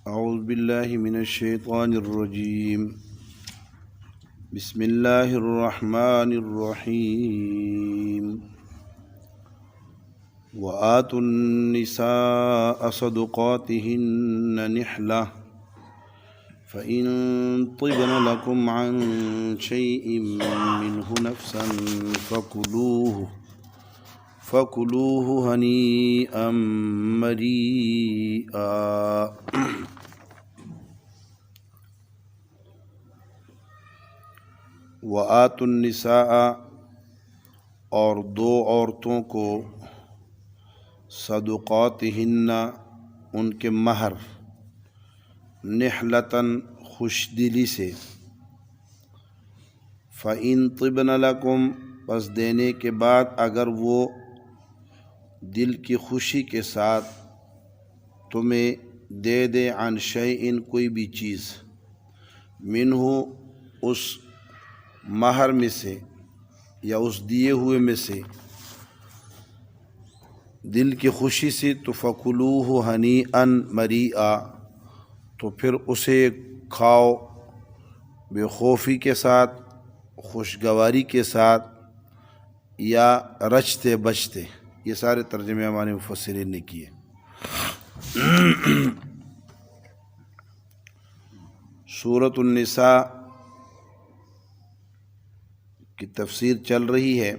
أعوذ بالله من الشيطان الرجيم. بسم الله الرحمن الرحيم. وآتوا النساء صدقاتهن نحلة فإن طبن لكم عن شيء منه نفسا فكلوه هنيئا مريئا. وآتوا النساء، اور دو عورتوں کو، صدقاتہن، ان کے مہر، نحلتاً، خوش دلی سے، فَإِن طِبْنَ لَكُمْ، پس دینے کے بعد اگر وہ دل کی خوشی کے ساتھ تمہیں دے دے، عن شیئن، کوئی بھی چیز، منہ، اس مہر میں سے یا اس دیے ہوئے میں سے، دل کی خوشی سے، تو فَكُلُوهُ هَنِيئًا مَرِيئًا، تو پھر اسے کھاؤ بے خوفی کے ساتھ، خوشگواری کے ساتھ، یا رچتے بچتے۔ یہ سارے ترجمے ہمارے مفسرین نے کیے۔ سورۃ النساء کی تفسیر چل رہی ہے،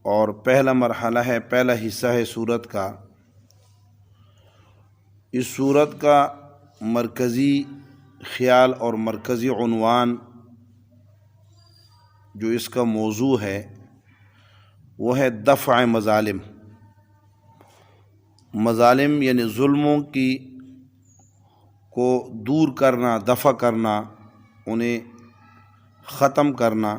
اور پہلا مرحلہ ہے، پہلا حصہ ہے سورت کا۔ اس سورت کا مرکزی خیال اور مرکزی عنوان جو اس کا موضوع ہے وہ ہے دفع مظالم۔ مظالم یعنی ظلموں کو دور کرنا، دفع کرنا، انہیں ختم کرنا،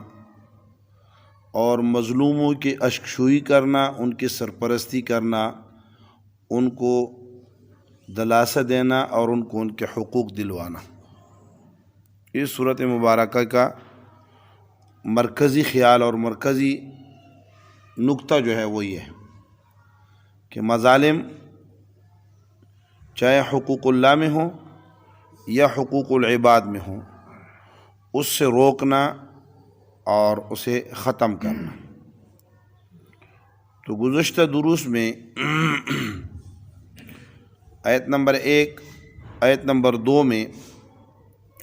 اور مظلوموں کی اشکشوئی کرنا، ان کی سرپرستی کرنا، ان کو دلاسا دینا، اور ان کو ان کے حقوق دلوانا۔ اس صورت مبارکہ کا مرکزی خیال اور مرکزی نقطہ جو ہے وہ یہ ہے کہ مظالم چاہے حقوق اللہ میں ہوں یا حقوق العباد میں ہوں، اس سے روکنا اور اسے ختم کرنا۔ تو گزشتہ دروس میں آیت نمبر 1، آیت نمبر 2 میں،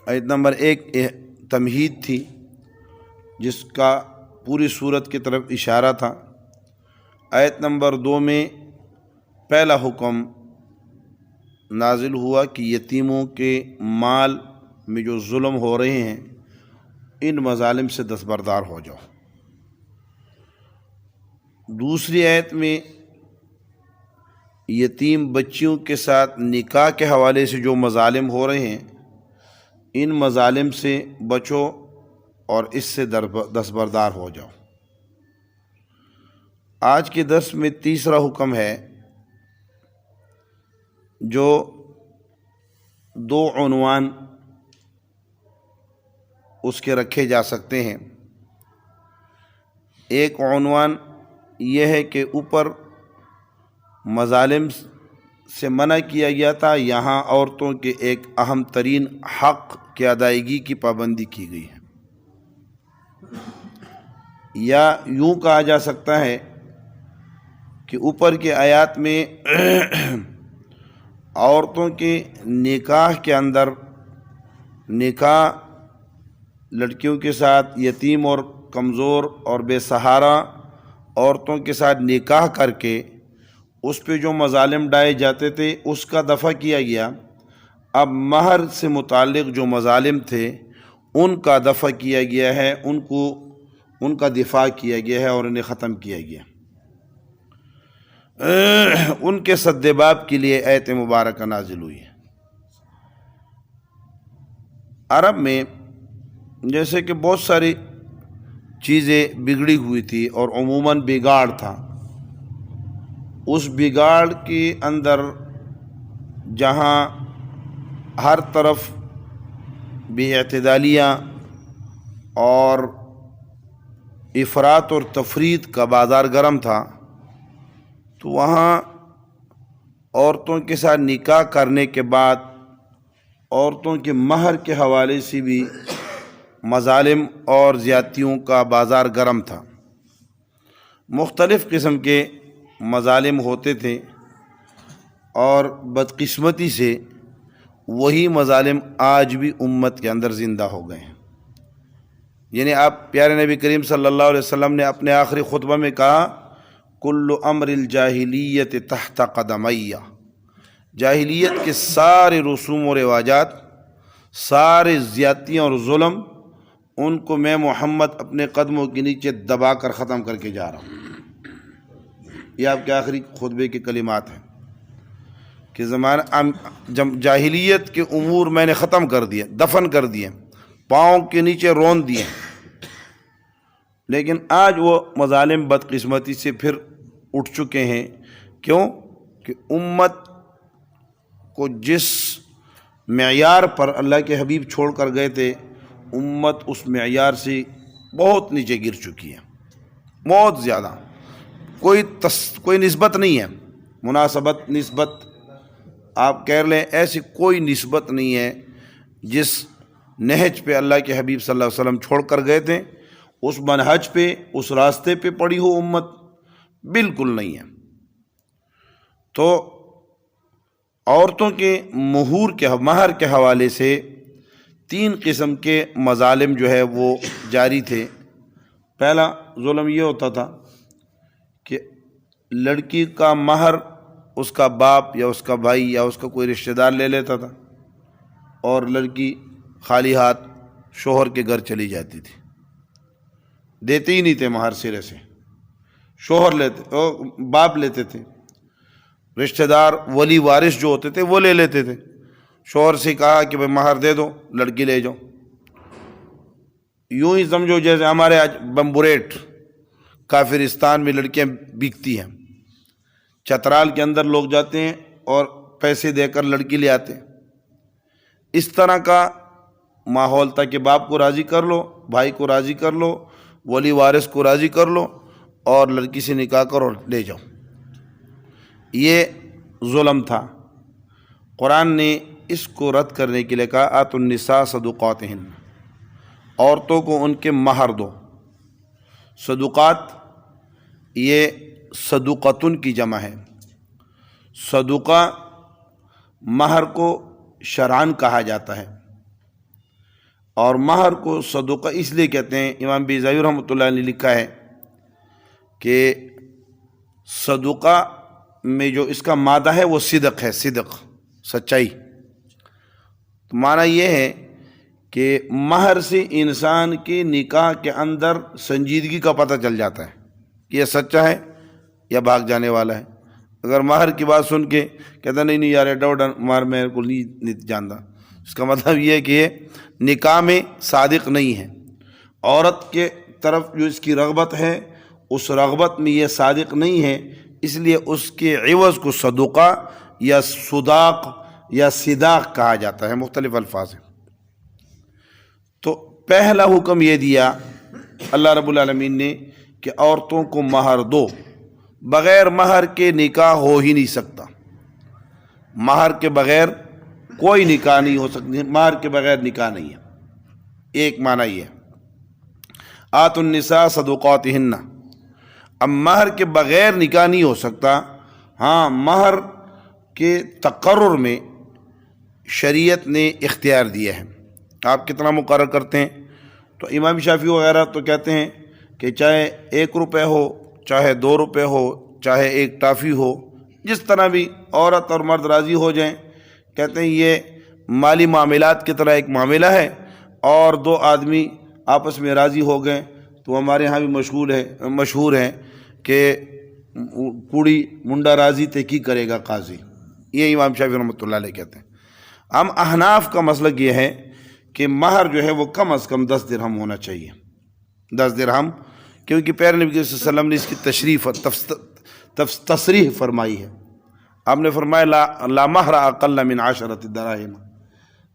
آیت نمبر 1 تمہید تھی جس کا پوری صورت کی طرف اشارہ تھا۔ آیت نمبر 2 میں پہلا حکم نازل ہوا کہ یتیموں کے مال میں جو ظلم ہو رہے ہیں ان مظالم سے دستبردار ہو جاؤ۔ دوسری آیت میں یتیم بچیوں کے ساتھ نکاح کے حوالے سے جو مظالم ہو رہے ہیں ان مظالم سے بچو اور اس سے دستبردار ہو جاؤ۔ آج کے درس میں تیسرا حکم ہے جو دو عنوان اس کے رکھے جا سکتے ہیں۔ ایک عنوان یہ ہے کہ اوپر مظالم سے منع کیا گیا تھا، یہاں عورتوں کے ایک اہم ترین حق کی ادائیگی کی پابندی کی گئی ہے۔ یا یوں کہا جا سکتا ہے کہ اوپر کے آیات میں عورتوں کے نکاح کے اندر، نکاح لڑکیوں کے ساتھ، یتیم اور کمزور اور بے سہارا عورتوں کے ساتھ نکاح کر کے اس پہ جو مظالم ڈائے جاتے تھے اس کا دفع کیا گیا۔ اب مہر سے متعلق جو مظالم تھے ان کا دفع کیا گیا ہے، ان کا دفاع کیا گیا ہے اور انہیں ختم کیا گیا۔ ان کے سدباب کے لیے آیت مبارکہ نازل ہوئی ہے۔ عرب میں جیسے کہ بہت ساری چیزیں بگڑی ہوئی تھی اور عموماً بگاڑ تھا، اس بگاڑ کے اندر جہاں ہر طرف بے اعتدالیاں اور افراط اور تفریط کا بازار گرم تھا، تو وہاں عورتوں کے ساتھ نکاح کرنے کے بعد عورتوں کے مہر کے حوالے سے بھی مظالم اور زیادتیوں کا بازار گرم تھا۔ مختلف قسم کے مظالم ہوتے تھے اور بدقسمتی سے وہی مظالم آج بھی امت کے اندر زندہ ہو گئے ہیں۔ یعنی آپ پیارے نبی کریم صلی اللہ علیہ وسلم نے اپنے آخری خطبہ میں کہا کل امر الجاہلیت تحت قدمیہ، جاہلیت کے سارے رسوم و رواجات، سارے زیادتیاں اور ظلم، ان کو میں محمد اپنے قدموں کے نیچے دبا کر ختم کر کے جا رہا ہوں۔ یہ آپ کے آخری خطبے کے کلمات ہیں کہ جاہلیت کے امور میں نے ختم کر دیے، دفن کر دیے، پاؤں کے نیچے رون دیے۔ لیکن آج وہ مظالم بدقسمتی سے پھر اٹھ چکے ہیں۔ کیوں؟ کہ امت کو جس معیار پر اللہ کے حبیب چھوڑ کر گئے تھے، امت اس معیار سے بہت نیچے گر چکی ہے، بہت زیادہ۔ کوئی نسبت نہیں ہے، مناسبت، نسبت آپ کہہ لیں، ایسی کوئی نسبت نہیں ہے جس نہج پہ اللہ کے حبیب صلی اللہ علیہ وسلم چھوڑ کر گئے تھے، اس منہج پہ، اس راستے پہ پڑی ہو امت، بالکل نہیں ہے۔ تو عورتوں کے مہر کے حوالے سے 3 قسم کے مظالم جو ہے وہ جاری تھے۔ پہلا ظلم یہ ہوتا تھا کہ لڑکی کا مہر اس کا باپ یا اس کا بھائی یا اس کا کوئی رشتہ دار لے لیتا تھا اور لڑکی خالی ہاتھ شوہر کے گھر چلی جاتی تھی، دیتے ہی نہیں تھے مہر سرے سے، شوہر لیتے، باپ لیتے تھے، رشتہ دار ولی وارث جو ہوتے تھے وہ لے لیتے تھے۔ شوہر سے کہا کہ بھائی مہر دے دو، لڑکی لے جاؤ۔ یوں ہی سمجھو جیسے ہمارے آج بمبوریٹ کافرستان میں لڑکیاں بکتی ہیں، چترال کے اندر لوگ جاتے ہیں اور پیسے دے کر لڑکی لے آتے ہیں۔ اس طرح کا ماحول تھا کہ باپ کو راضی کر لو، بھائی کو راضی کر لو، ولی وارث کو راضی کر لو اور لڑکی سے نکاح کرو اور لے جاؤ۔ یہ ظلم تھا۔ قرآن نے اس کو رد کرنے کے لیے کہا آتوا النساء صدقاتہن، عورتوں کو ان کے مہر دو۔ صدقات یہ صدقتن کی جمع ہے۔ صدقہ مہر کو شرعاً کہا جاتا ہے، اور مہر کو صدقہ اس لیے کہتے ہیں، امام بیضاوی رحمۃ اللہ نے لکھا ہے کہ صدقہ میں جو اس کا مادہ ہے وہ صدق ہے، صدق، سچائی۔ تو معنی یہ ہے کہ مہر سے انسان کے نکاح کے اندر سنجیدگی کا پتہ چل جاتا ہے کہ یہ سچا ہے یا بھاگ جانے والا ہے۔ اگر مہر کی بات سن کے کہتا نہیں یار ڈاؤٹ مہر میں کو نہیں جانتا، اس کا مطلب یہ ہے کہ یہ نکاح میں صادق نہیں ہے۔ عورت کے طرف جو اس کی رغبت ہے، اس رغبت میں یہ صادق نہیں ہے، اس لیے اس کے عوض کو صدقہ یا صداق یا صداق کہا جاتا ہے، مختلف الفاظ ہیں۔ تو پہلا حکم یہ دیا اللہ رب العالمین نے کہ عورتوں کو مہر دو، بغیر مہر کے نکاح ہو ہی نہیں سکتا، مہر کے بغیر کوئی نکاح نہیں ہو سکتی، مہر کے بغیر نکاح نہیں ہے۔ ایک معنی یہ ہے آتوا النساء صدقاتہن، اب مہر کے بغیر نکاح نہیں ہو سکتا۔ ہاں، مہر کے تقرر میں شریعت نے اختیار دیا ہے، آپ کتنا مقرر کرتے ہیں؟ تو امام شافعی وغیرہ تو کہتے ہیں کہ چاہے 1 روپے ہو، چاہے 2 روپے ہو، چاہے 1 ٹافی ہو، جس طرح بھی عورت اور مرد راضی ہو جائیں۔ کہتے ہیں یہ مالی معاملات کی طرح ایک معاملہ ہے، اور 2 آدمی آپس میں راضی ہو گئے تو ہمارے ہاں بھی مشہور ہے کہ کوڑی منڈا راضی تے کی کرے گا قاضی، یہ امام شافعی رحمۃ اللہ علیہ کہتے ہیں۔ ہم احناف کا مسلک یہ ہے کہ مہر جو ہے وہ کم از کم 10 درہم ہونا چاہیے، 10 درہم، کیونکہ پیارے نبی صلی اللہ علیہ وسلم نے اس کی تصریح فرمائی ہے۔ آپ نے فرمایا لا مہر اقل من 10 دراہم،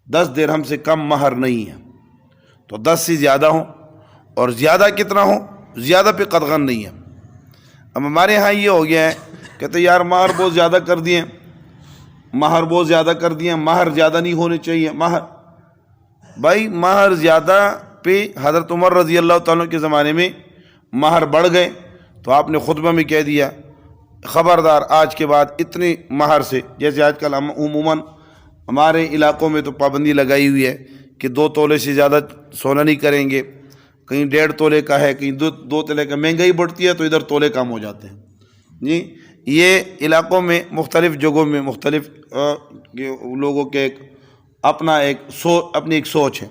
10 درہم سے کم مہر نہیں ہے۔ تو 10 سے زیادہ ہوں، اور زیادہ کتنا ہو، زیادہ پہ قطعاً نہیں ہے۔ اب ہمارے ہاں یہ ہو گیا ہے، کہتے یار مہر بہت زیادہ کر دیے، مہر بہت زیادہ کر دیا، مہر زیادہ نہیں ہونے چاہیے، مہر بھائی مہر زیادہ پہ حضرت عمر رضی اللہ تعالیٰ کے زمانے میں مہر بڑھ گئے تو آپ نے خطبہ میں کہہ دیا خبردار آج کے بعد اتنے مہر سے، جیسے آج کل عموماً ہمارے علاقوں میں تو پابندی لگائی ہوئی ہے کہ 2 تولے سے زیادہ سونا نہیں کریں گے، کہیں 1.5 تولے کا ہے، کہیں 2 تولے کا، مہنگائی بڑھتی ہے تو ادھر تولے کم ہو جاتے ہیں جی۔ یہ علاقوں میں مختلف جگہوں میں مختلف لوگوں کے اپنی ایک سوچ ہے۔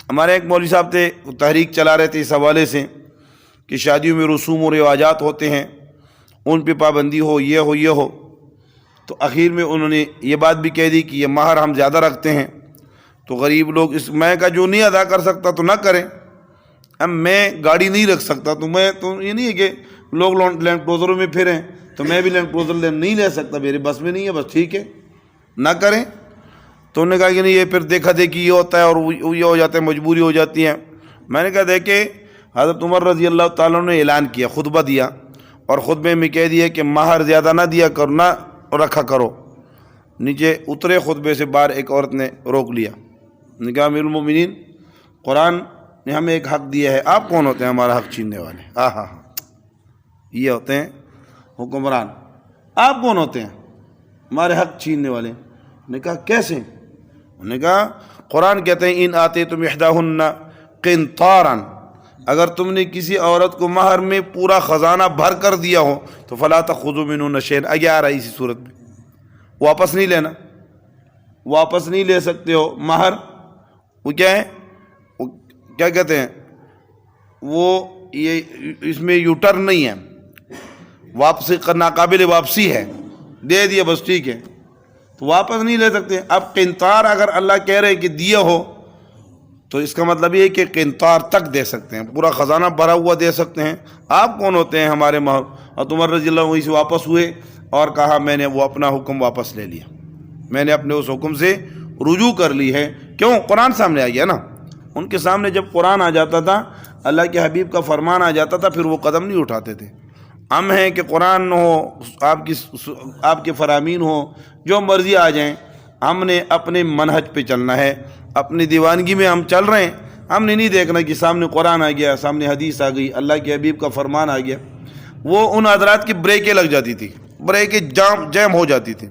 ہمارے ایک مولوی صاحب تھے، تحریک چلا رہے تھے اس حوالے سے کہ شادیوں میں رسوم و رواجات ہوتے ہیں، ان پہ پابندی ہو، یہ ہو، تو آخر میں انہوں نے یہ بات بھی کہہ دی کہ یہ مہر ہم زیادہ رکھتے ہیں تو غریب لوگ اس میں کا جو نہیں ادا کر سکتا تو نہ کریں۔ اب میں گاڑی نہیں رکھ سکتا تو میں تو یہ نہیں ہے کہ لوگ لینڈ کروزروں میں پھریں تو میں بھی لینڈ کروزر نہیں لے سکتا، میرے بس میں نہیں ہے، بس ٹھیک ہے نہ کریں۔ تو انہوں نے کہا کہ نہیں، یہ پھر دیکھا دیکھی یہ ہوتا ہے اور یہ ہو جاتا ہے، مجبوری ہو جاتی ہے۔ میں نے کہا دیکھیں حضرت عمر رضی اللہ تعالیٰ نے اعلان کیا، خطبہ دیا، اور خطبے میں کہہ دیا کہ مہر زیادہ نہ دیا کرو، نہ رکھا کرو۔ نیچے اترے خطبے سے باہر ایک عورت نے روک لیا، نے کہا امیر المومنین قرآن نے ہمیں ایک حق دیا ہے، آپ کون ہوتے ہیں ہمارا حق چھیننے والے؟ ہاں یہ ہوتے ہیں حکمران، آپ کون ہوتے ہیں ہمارے حق چھیننے والے؟ نے کہا کیسے؟ انہوں نے کہا قرآن کہتے ہیں ان آتے تم احداہن قنطارا، اگر تم نے کسی عورت کو مہر میں پورا خزانہ بھر کر دیا ہو تو فلا تأخذوا منہ شیئا، آگے آ رہا ہے اسی صورت میں، واپس نہیں لینا، واپس نہیں لے سکتے ہو مہر۔ وہ کیا ہے، وہ کیا کہتے ہیں، وہ یہ اس میں یوٹرن نہیں ہے، واپسی ناقابل واپسی ہے، دے دیا بس ٹھیک ہے، تو واپس نہیں لے سکتے۔ اب قنطار اگر اللہ کہہ رہے کہ دیا ہو تو اس کا مطلب یہ ہے کہ قنطار تک دے سکتے ہیں، پورا خزانہ بھرا ہوا دے سکتے ہیں۔ آپ کون ہوتے ہیں ہمارے مہر؟ اور عمر رضی اللہ وہیں سے واپس ہوئے اور کہا میں نے وہ اپنا حکم واپس لے لیا، میں نے اپنے اس حکم سے رجوع کر لی ہے۔ کیوں؟ قرآن سامنے آ گیا نا، ان کے سامنے جب قرآن آ جاتا تھا، اللہ کے حبیب کا فرمان آ جاتا تھا، پھر وہ قدم نہیں اٹھاتے تھے۔ ہم ہیں کہ قرآن ہو، آپ کے فرامین ہو، جو مرضی آ جائیں، ہم نے اپنے منہج پہ چلنا ہے، اپنی دیوانگی میں ہم چل رہے ہیں، ہم نے نہیں دیکھنا کہ سامنے قرآن آ گیا، سامنے حدیث آ گئی، اللہ کے حبیب کا فرمان آ گیا۔ وہ ان حضرات کی بریکیں لگ جاتی تھی، بریکیں جام ہو جاتی تھی۔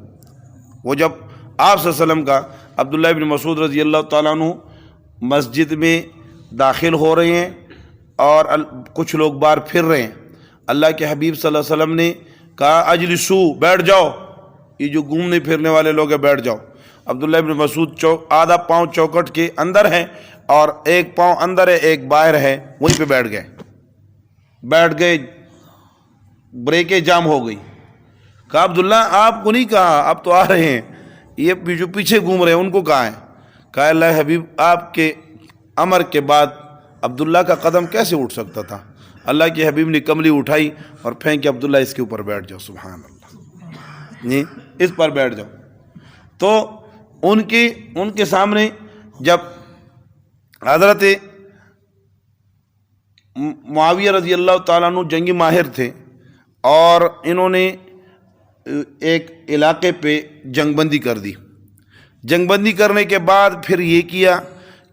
وہ جب آپ صلی اللہ علیہ وسلم کا عبداللہ ابن مسعود رضی اللہ تعالیٰ عنہ مسجد میں داخل ہو رہے ہیں اور کچھ لوگ باہر پھر رہے ہیں، اللہ کے حبیب صلی اللہ علیہ وسلم نے کہا اجلسو، بیٹھ جاؤ، یہ جو گھومنے پھرنے والے لوگ ہیں بیٹھ جاؤ۔ عبداللہ ابن مسعود آدھا پاؤں چوکٹ کے اندر ہے اور ایک پاؤں اندر ہے ایک باہر ہے، وہیں پہ بیٹھ گئے، بریکیں جام ہو گئی۔ کہا عبداللہ آپ کو نہیں کہا، اب تو آ رہے ہیں، یہ جو پیچھے گھوم رہے ہیں ان کو کہا ہے؟ کہا اللہ حبیب آپ کے امر کے بعد عبداللہ کا قدم کیسے اٹھ سکتا تھا؟ اللہ کے حبیب نے کملی اٹھائی اور پھینک کے عبداللہ اس کے اوپر بیٹھ جاؤ، سبحان اللہ، نہیں اس پر بیٹھ جاؤ۔ تو ان کے سامنے جب حضرت معاویہ رضی اللہ تعالیٰ عنہ جنگی ماہر تھے اور انہوں نے ایک علاقے پہ جنگ بندی کر دی، جنگ بندی کرنے کے بعد پھر یہ کیا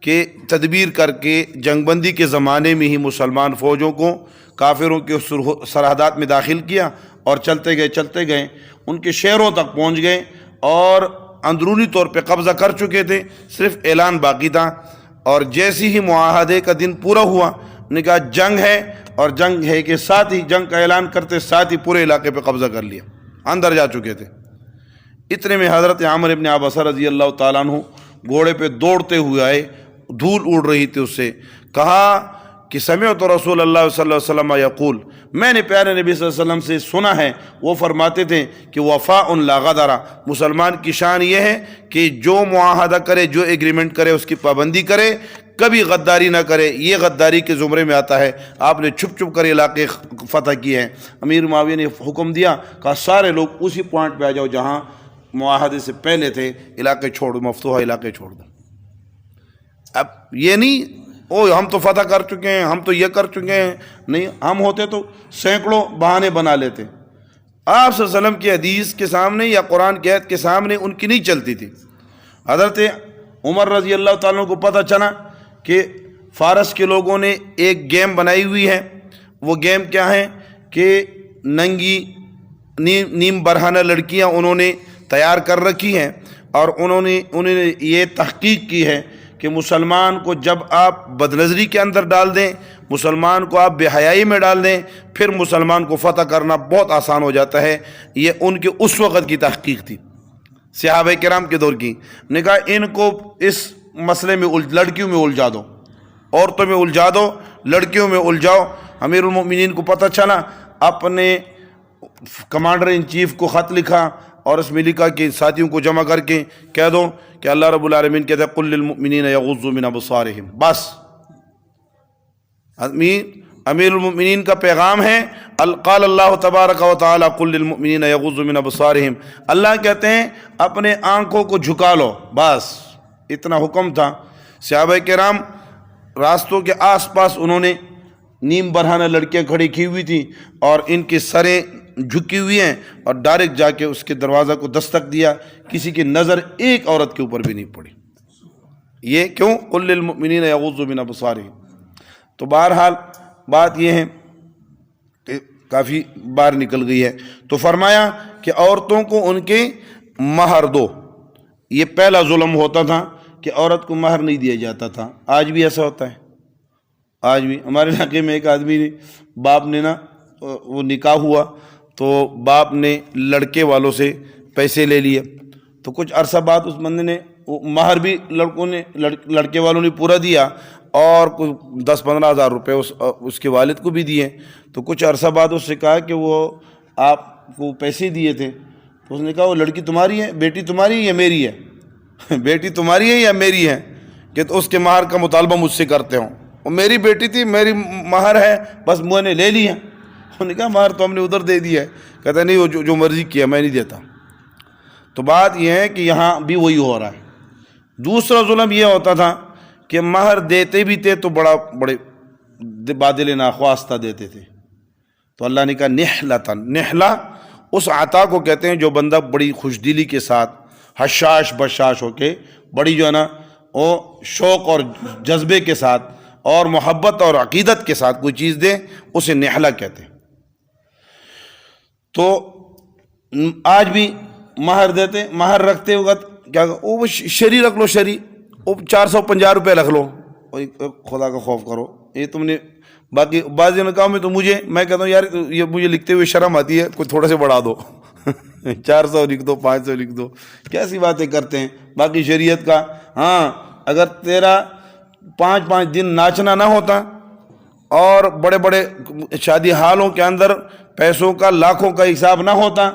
کہ تدبیر کر کے جنگ بندی کے زمانے میں ہی مسلمان فوجوں کو کافروں کے سرحدات میں داخل کیا اور چلتے گئے ان کے شہروں تک پہنچ گئے اور اندرونی طور پہ قبضہ کر چکے تھے، صرف اعلان باقی تھا۔ اور جیسے ہی معاہدے کا دن پورا ہوا، نے کہا جنگ ہے، اور جنگ ہے کے ساتھ ہی جنگ کا اعلان کرتے ساتھ ہی پورے علاقے پہ قبضہ کر لیا، اندر جا چکے تھے۔ اتنے میں حضرت عامر ابن عبسہ رضی اللہ تعالیٰ عنہ گھوڑے پہ دوڑتے ہوئے آئے، دھول اڑ رہی تھی اس سے، کہا کہ سمعت رسول اللہ صلی اللہ علیہ وسلم یقول، میں نے پیارے نبی صلی اللہ علیہ وسلم سے سنا ہے، وہ فرماتے تھے کہ وفاء لا غدر، مسلمان کی شان یہ ہے کہ جو معاہدہ کرے، جو ایگریمنٹ کرے اس کی پابندی کرے، کبھی غداری نہ کرے۔ یہ غداری کے زمرے میں آتا ہے۔ آپ نے چھپ چھپ کر علاقے فتح کیے ہیں۔ امیر معاویہ نے حکم دیا، کہا سارے لوگ اسی پوائنٹ پہ آ جاؤ جہاں معاہدے سے پہلے تھے، علاقے چھوڑ دو، مفتوحہ علاقے چھوڑ دو۔ اب یہ نہیں ہم تو فتح کر چکے ہیں، ہم تو یہ کر چکے ہیں، نہیں، ہم ہوتے تو سینکڑوں بہانے بنا لیتے۔ آپ صلی اللہ علیہ وسلم کی حدیث کے سامنے یا قرآن کی آیت کے سامنے ان کی نہیں چلتی تھی۔ حضرت عمر رضی اللہ تعالیٰ کو پتہ چلا کہ فارس کے لوگوں نے ایک گیم بنائی ہوئی ہے۔ وہ گیم کیا ہے کہ ننگی نیم برہنہ لڑکیاں انہوں نے تیار کر رکھی ہیں، اور انہوں نے یہ تحقیق کی ہے کہ مسلمان کو جب آپ بدنظری کے اندر ڈال دیں، مسلمان کو آپ بے حیائی میں ڈال دیں، پھر مسلمان کو فتح کرنا بہت آسان ہو جاتا ہے۔ یہ ان کے اس وقت کی تحقیق تھی، صحابہ کرام کے دور کی۔ نے کہا ان کو اس مسئلے میں لڑکیوں میں الجھا دو، عورتوں میں الجھا دو، لڑکیوں میں الجھاؤ۔ امیر المؤمنین کو پتہ چلا، اپنے کمانڈر ان چیف کو خط لکھا اور اس میں لکھا کہ ساتھیوں کو جمع کر کے کہہ دو کہ اللہ رب العالمین کہتے ہیں قل للمؤمنین یغضوا من ابصارہم۔ بس امیر المؤمنین کا پیغام ہے، قال اللہ تبارک و تعالی قل للمؤمنین یغضوا من ابصارہم۔ اللہ کہتے ہیں اپنے آنکھوں کو جھکا لو، بس اتنا حکم تھا۔ صحابہ کرام راستوں کے آس پاس انہوں نے نیم برہنہ لڑکیاں کھڑی کی ہوئی تھیں اور ان کی سریں جھکی ہوئی ہیں، اور ڈائریکٹ جا کے اس کے دروازہ کو دستک دیا، کسی کی نظر ایک عورت کے اوپر بھی نہیں پڑی۔ یہ کیوں؟ قل للمؤمنین یغضوا من ابصارہم۔ تو بہرحال بات یہ ہے کہ کافی بار نکل گئی ہے۔ تو فرمایا کہ عورتوں کو ان کے مہر دو۔ یہ پہلا ظلم ہوتا تھا کہ عورت کو مہر نہیں دیا جاتا تھا۔ آج بھی ایسا ہوتا ہے، آج بھی ہمارے علاقے میں ایک آدمی نے، باپ نے وہ نکاح ہوا تو باپ نے لڑکے والوں سے پیسے لے لیے، تو کچھ عرصہ بعد اس بندے نے مہر بھی لڑکے والوں نے پورا دیا، اور کچھ 10-15 ہزار روپے اس کے والد کو بھی دیے۔ تو کچھ عرصہ بعد اس سے کہا کہ وہ آپ کو پیسے دیے تھے، تو اس نے کہا وہ لڑکی تمہاری ہے، بیٹی تمہاری ہے یا میری ہے؟ بیٹی تمہاری ہے یا میری ہے؟ کہ تو اس کے مہر کا مطالبہ مجھ سے کرتے ہوں، وہ میری بیٹی تھی، میری مہر ہے، بس میں نے لے لیا۔ انہوں نے کہا مہر تو ہم نے ادھر دے دیا ہے۔ کہتا نہیں، وہ جو مرضی کیا میں نہیں دیتا۔ تو بات یہ ہے کہ یہاں بھی وہی ہو رہا ہے۔ دوسرا ظلم یہ ہوتا تھا کہ مہر دیتے بھی تھے تو بڑے بادل ناخواستہ دیتے تھے۔ تو اللہ نے کہا نحلتن، نحلہ اس عطا کو کہتے ہیں جو بندہ بڑی خوش دلی کے ساتھ، حشاش بشاش ہو کے، بڑی جو ہے نا وہ شوق اور جذبے کے ساتھ اور محبت اور عقیدت کے ساتھ کوئی چیز دے، اسے نحلہ کہتے ہیں۔ تو آج بھی مہر دیتے، مہر رکھتے وقت کیا وہ شری رکھ لو، شری وہ 450 روپے رکھ لو، خدا کا خوف کرو۔ یہ تم نے باقی بعض نکاحوں میں تو میں کہتا ہوں یار یہ مجھے لکھتے ہوئے شرم آتی ہے، کوئی تھوڑے سے بڑھا دو 400 لکھ دو، 500 لکھ دو، کیسی باتیں کرتے ہیں۔ باقی شریعت کا، ہاں اگر تیرا 5 دن ناچنا نہ ہوتا اور بڑے بڑے شادی حالوں کے اندر پیسوں کا لاکھوں کا حساب نہ ہوتا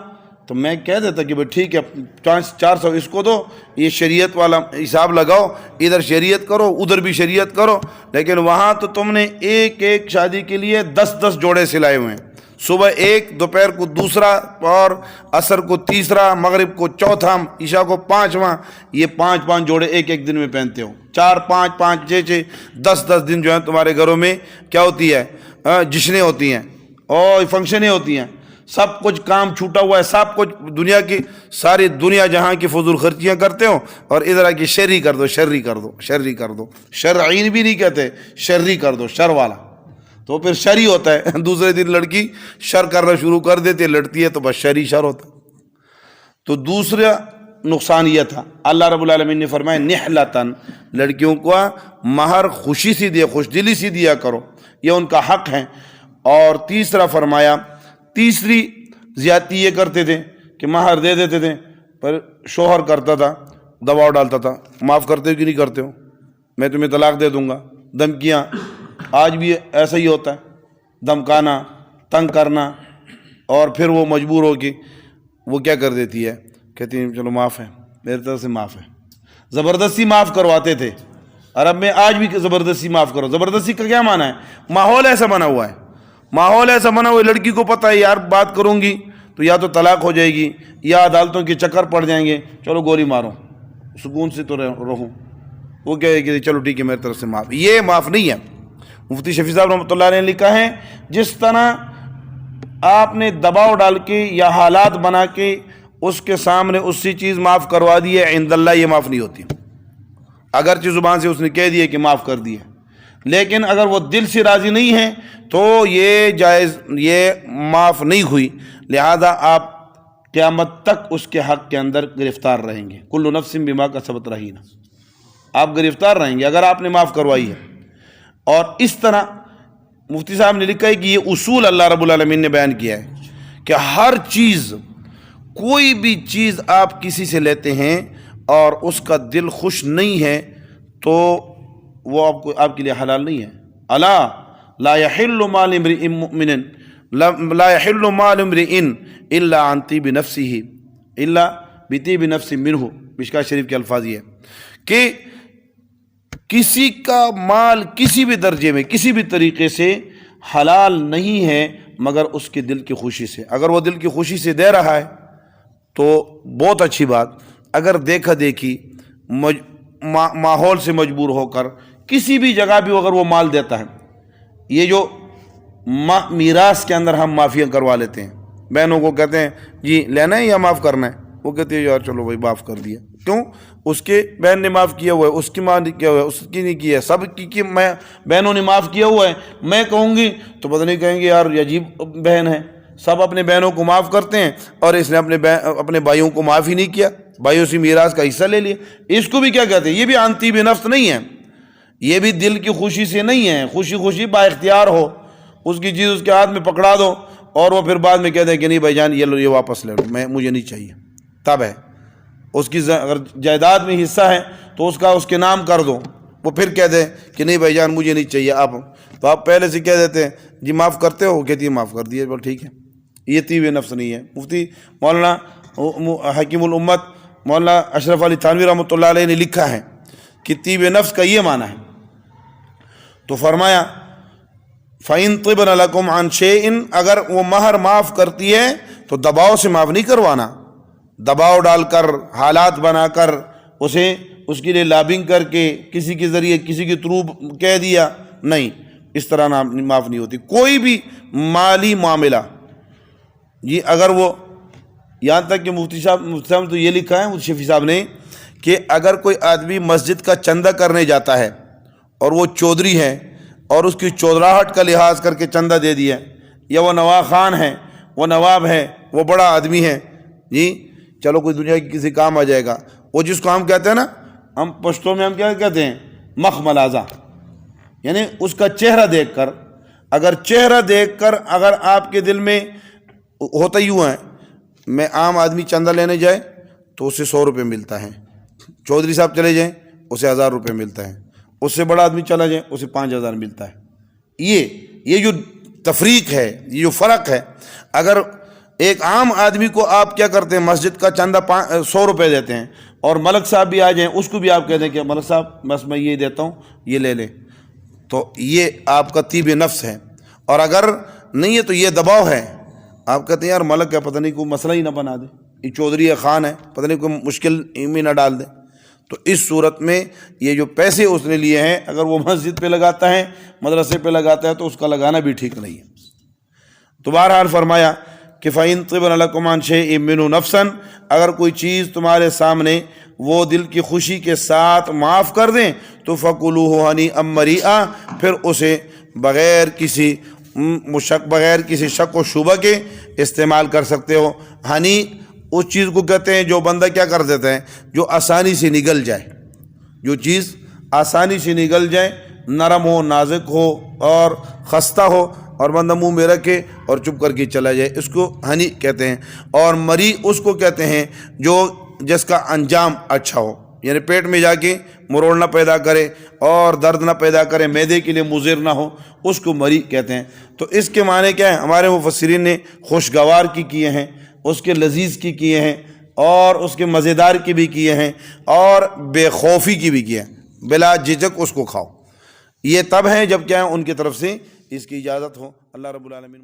تو میں کہہ دیتا کہ بھائی ٹھیک ہے 400 اس کو دو، یہ شریعت والا حساب لگاؤ، ادھر شریعت کرو ادھر بھی شریعت کرو۔ لیکن وہاں تو تم نے ایک شادی کے لیے 10 جوڑے سلائے ہوئے ہیں، صبح ایک، دوپہر کو دوسرا، اور عصر کو تیسرا، مغرب کو چوتھا، عشاء کو 5واں۔ یہ 5 جوڑے ایک دن میں پہنتے ہو، 4 5 6 10 دن جو ہیں تمہارے گھروں میں کیا ہوتی ہے، جشنیں ہوتی ہیں اور فنکشنیں ہوتی ہیں، سب کچھ کام چھوٹا ہوا ہے، سب کچھ دنیا کی ساری دنیا جہاں کی فضول خرچیاں کرتے ہو، اور ادھر آ کے شرری کر دو، شرری کر دو، شرری کر دو، شرعین بھی نہیں کہتے، شرری کر دو، شر والا تو پھر شری ہوتا ہے۔ دوسرے دن لڑکی شر کرنا شروع کر دیتی ہے، لڑتی ہے تو بس شری شر ہوتا ہے۔ تو دوسرا نقصان یہ تھا، اللہ رب العالمین نے فرمایا نحلتن، لڑکیوں کو مہر خوشی سے دیا، خوش دلی سے دیا کرو، یہ ان کا حق ہے۔ اور تیسرا فرمایا، تیسری زیادتی یہ کرتے تھے کہ مہر دے دیتے تھے، پر شوہر کرتا تھا، دباؤ ڈالتا تھا، معاف کرتے ہو کہ نہیں کرتے ہو، میں تمہیں طلاق دے دوں گا، دھمکیاں۔ آج بھی ایسا ہی ہوتا ہے، دھمکانا، تنگ کرنا، اور پھر وہ مجبور ہو کے وہ کیا کر دیتی ہے، کہتی ہیں چلو معاف ہے، میری طرف سے معاف ہے۔ زبردستی معاف کرواتے تھے، عرب میں آج بھی زبردستی معاف کرو۔ زبردستی کا کیا معنی ہے؟ ماحول ایسا بنا ہوا ہے، ماحول ایسا بنا ہوا ہے، لڑکی کو پتہ ہے یار بات کروں گی تو یا تو طلاق ہو جائے گی یا عدالتوں کے چکر پڑ جائیں گے، چلو گولی مارو، سکون سے تو رہوں۔ وہ کہے کہ چلو ٹھیک ہے میری طرف سے معاف۔ یہ معاف نہیں ہے۔ مفتی شفیع صاحب رحمۃ اللہ علیہ نے لکھا ہے جس طرح آپ نے دباؤ ڈال کے یا حالات بنا کے اس کے سامنے اسی چیز معاف کروا دی ہے، عند اللہ یہ معاف نہیں ہوتی، اگرچہ زبان سے اس نے کہہ دیا کہ معاف کر دیا، لیکن اگر وہ دل سے راضی نہیں ہے تو یہ جائز، یہ معاف نہیں ہوئی، لہذا آپ قیامت تک اس کے حق کے اندر گرفتار رہیں گے۔ کل نفس بما کسبت رہینہ، آپ گرفتار رہیں گے اگر آپ نے معاف کروائی ہے۔ اور اس طرح مفتی صاحب نے لکھا ہے کہ یہ اصول اللہ رب العالمین نے بیان کیا ہے کہ ہر چیز، کوئی بھی چیز آپ کسی سے لیتے ہیں اور اس کا دل خوش نہیں ہے تو وہ آپ کے لیے حلال نہیں ہے۔ الا لا يحل مال امرئ مؤمن لا يحل مال امرئ الا عن طيب نفسه الا بطيب نفس منه، مشکوٰۃ شریف کے الفاظ یہ ہے کہ کسی کا مال کسی بھی درجے میں کسی بھی طریقے سے حلال نہیں ہے مگر اس کے دل کی خوشی سے۔ اگر وہ دل کی خوشی سے دے رہا ہے تو بہت اچھی بات، اگر دیکھا دیکھی ماحول سے مجبور ہو کر کسی بھی جگہ بھی اگر وہ مال دیتا ہے، یہ جو میراث کے اندر ہم معافیاں کروا لیتے ہیں، بہنوں کو کہتے ہیں جی لینا ہے یا معاف کرنا ہے، وہ کہتے ہیں یار چلو بھائی معاف کر دیا، کیوں؟ اس کے بہن نے معاف کیا ہوا ہے، اس کی ماں نے کیا ہوا ہے، اس کی نہیں کیا ہے، سب کی میں بہنوں نے معاف کیا ہوا ہے، میں کہوں گی تو پتہ نہیں کہیں گے یار یہ عجیب بہن ہے، سب اپنے بہنوں کو معاف کرتے ہیں اور اس نے اپنے بھائیوں کو معاف ہی نہیں کیا، بھائیوں سے میراث کا حصہ لے لیا۔ اس کو بھی کیا کہتے ہیں؟ یہ بھی عن طیب نفس نہیں ہے، یہ بھی دل کی خوشی سے نہیں ہے، خوشی خوشی با اختیار ہو، اس کی چیز اس کے ہاتھ میں پکڑا دو اور وہ پھر بعد میں کہتے ہیں کہ نہیں بھائی جان یہ لو، یہ واپس لے لو، مجھے نہیں چاہیے، تب ہے۔ اس کی اگر جائیداد میں حصہ ہے تو اس کے نام کر دو، وہ پھر کہہ دیں کہ نہیں بھائی جان مجھے نہیں چاہیے، آپ تو آپ پہلے سے کہہ دیتے ہیں جی معاف کرتے ہو، کہتی ہے معاف کر دیے، بول ٹھیک ہے، یہ طیب نفس نہیں ہے۔ مفتی مولانا حکیم الامت مولانا اشرف علی تھانوی رحمۃ اللہ علیہ نے لکھا ہے کہ طیب نفس کا یہ معنی ہے، تو فرمایا فَإِن طِبْنَ لَكُمْ عَنْ شَيْءٍ، اگر وہ مہر معاف کرتی ہے تو دباؤ سے معاف نہیں کروانا، دباؤ ڈال کر حالات بنا کر اس کے لیے لابنگ کر کے کسی کے ذریعے کسی کے تھرو کہہ دیا، نہیں، اس طرح معاف نہیں ہوتی۔ کوئی بھی مالی معاملہ جی، اگر وہ یہاں تک کہ مفتی صاحب تو یہ لکھا ہے شفیع صاحب نے کہ اگر کوئی آدمی مسجد کا چندہ کرنے جاتا ہے اور وہ چودھری ہے اور اس کی چودراہٹ کا لحاظ کر کے چندہ دے دیا، یا وہ نواں خان ہے، وہ نواب ہے، وہ بڑا آدمی ہے، جی چلو کوئی دنیا کی کسی کام آ جائے گا، وہ جس کو ہم کہتے ہیں نا، ہم پشتوں میں ہم کیا کہتے ہیں، مخ ملازہ، یعنی اس کا چہرہ دیکھ کر، اگر چہرہ دیکھ کر اگر آپ کے دل میں ہوتا ہی ہوا ہے، میں عام آدمی چندہ لینے جائے تو اسے 100 روپے ملتا ہے، چودھری صاحب چلے جائیں اسے 1000 روپے ملتا ہے، اس سے بڑا آدمی چلا جائے اسے 5000 ملتا ہے۔ یہ جو تفریق ہے، یہ جو فرق ہے، اگر ایک عام آدمی کو آپ کیا کرتے ہیں، مسجد کا چندہ 100 روپے دیتے ہیں، اور ملک صاحب بھی آ جائیں اس کو بھی آپ کہتے ہیں کہ ملک صاحب بس میں یہ دیتا ہوں، یہ لے لیں، تو یہ آپ کا طیب نفس ہے۔ اور اگر نہیں ہے تو یہ دباؤ ہے، آپ کہتے ہیں یار ملک ہے، پتہ نہیں کوئی مسئلہ ہی نہ بنا دے، یہ چودھری ہے، خان ہے، پتہ نہیں کوئی مشکل میں نہ ڈال دے، تو اس صورت میں یہ جو پیسے اس نے لیے ہیں اگر وہ مسجد پہ لگاتا ہے، مدرسے پہ لگاتا ہے، تو اس کا لگانا بھی ٹھیک نہیں ہے۔ تو بہرحال فرمایا کہ فَإِن طِبْنَ لَكُمْ عَنْ شَيْءٍ مِّنْهُ نَفْسًا، اگر کوئی چیز تمہارے سامنے وہ دل کی خوشی کے ساتھ معاف کر دیں تو فَكُلُوهُ هَنِيئًا مَرِيئًا، پھر اسے بغیر کسی شک و شبہ کے استعمال کر سکتے ہو۔ ہنی اس چیز کو کہتے ہیں جو بندہ کیا کر دیتا ہے، جو آسانی سے نگل جائے، جو چیز آسانی سے نگل جائے، نرم ہو، نازک ہو اور خستہ ہو، اور بندہ منہ میں رکھے اور چپ کر کے چلا جائے، اس کو ہنی کہتے ہیں۔ اور مری اس کو کہتے ہیں جس کا انجام اچھا ہو، یعنی پیٹ میں جا کے مروڑ نہ پیدا کرے اور درد نہ پیدا کرے، معدے کے لیے مضر نہ ہو، اس کو مری کہتے ہیں۔ تو اس کے معنی کیا ہے؟ ہمارے مفسرین نے خوشگوار کی کیے ہیں، اس کے لذیذ کی کیے ہیں، اور اس کے مزیدار کی بھی کیے ہیں، اور بے خوفی کی بھی کیے ہیں، بلا جھجک اس کو کھاؤ۔ یہ تب ہیں جب کیا ہے ان کی طرف سے اس کی اجازت ہو۔ اللہ رب العالمین